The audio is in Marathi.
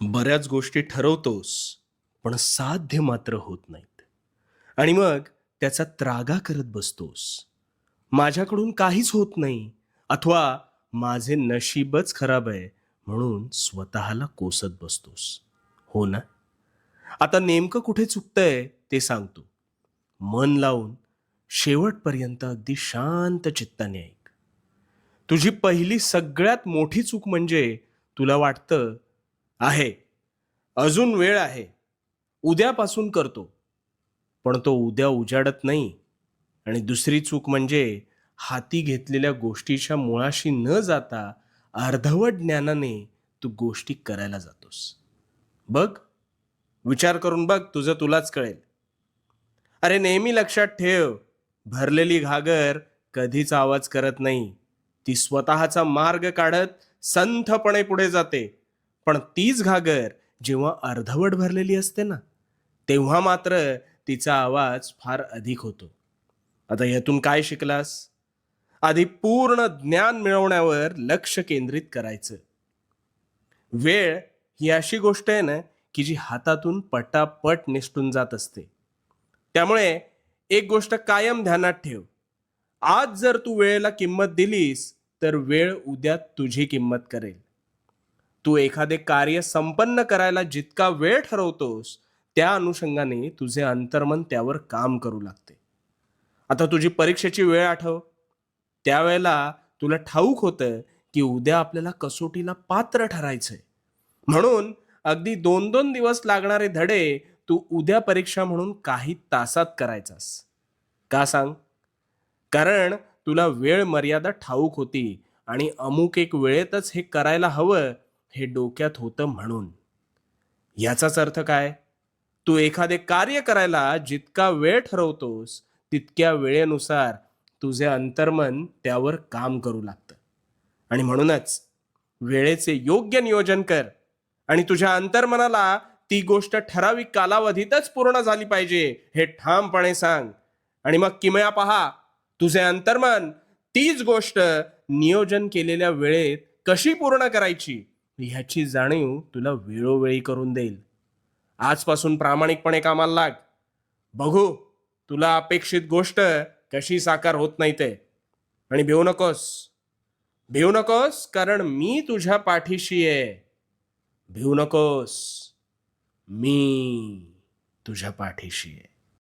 बऱ्याच गोष्टी ठरवतोस, पण साध्य मात्र होत नाहीत. आणि मग त्याचा त्रागा करत बसतोस. माझ्याकडून काहीच होत नाही अथवा माझे नशीबच खराब आहे म्हणून स्वतःला कोसत बसतोस. हो ना? आता नेमकं कुठे चुकतंय ते सांगतो. मन लावून शेवटपर्यंत अगदी शांत चित्ताने ऐक. तुझी पहिली सगळ्यात मोठी चूक म्हणजे तुला वाटतं आहे, अजून वेळ आहे, उद्यापासून करतो. पण तो उद्या उजाडत नाही. आणि दुसरी चूक म्हणजे हाती घेतलेल्या गोष्टीच्या मुळाशी न जाता अर्धवट ज्ञानाने तू गोष्टी करायला जातोस. बघ, विचार करून बघ, तुझं तुलाच कळेल. अरे नेहमी लक्षात ठेव, भरलेली घागर कधीच आवाज करत नाही. ती स्वतःचा मार्ग काढत संथपणे पुढे जाते. पण तीच घागर जेव्हा अर्धवट भरलेली असते ना, तेव्हा मात्र तिचा आवाज फार अधिक होतो. आता यातून काय शिकलास? आधी पूर्ण ज्ञान मिळवण्यावर लक्ष केंद्रित करायचं. वेळ ही अशी गोष्ट आहे ना, की जी हातातून पटापट निसटून जात असते. त्यामुळे एक गोष्ट कायम ध्यानात ठेव. आज जर तू वेळेला किंमत दिलीस, तर वेळ उद्या तुझी किंमत करेल. तू एखादे कार्य संपन्न करायला जितका वेळ ठरवतोस, त्या अनुषंगाने तुझे अंतर्मन त्यावर काम करू लागते. आता तुझी परीक्षेची वेळ आठव. त्यावेळेला तुला ठाऊक होतं, की उद्या आपल्याला कसोटीला पात्र ठरायचंय. म्हणून अगदी 2-2 दिवस लागणारे धडे तू उद्या परीक्षा म्हणून काही तासात करायचास. का सांग? कारण तुला वेळ मर्यादा ठाऊक होती आणि अमुक एक वेळेतच हे करायला हवं हे डोक्यात होतं म्हणून. याचाच अर्थ काय? तू एखादे कार्य करायला जितका वेळ ठरवतोस, तितक्या वेळेनुसार तुझे अंतर्मन त्यावर काम करू लागतं. आणि म्हणूनच वेळेचे योग्य नियोजन कर आणि तुझ्या अंतर्मनाला ती गोष्ट ठराविक कालावधीतच पूर्ण झाली पाहिजे हे ठामपणे सांग. आणि मग किमया पहा, तुझे अंतर्मन तीच गोष्ट नियोजन केलेल्या वेळेत कशी पूर्ण करायची ह्याची जाणीव तुला वेळोवेळी करून देईल. आजपासून प्रामाणिकपणे कामाला लाग. बघू तुला अपेक्षित गोष्ट कशी साकार होत नाही ते. आणि भिवू नकोस. भिवू नकोस, कारण मी तुझ्या पाठीशी आहे. भिवू नकोस, मी तुझ्या पाठीशी आहे.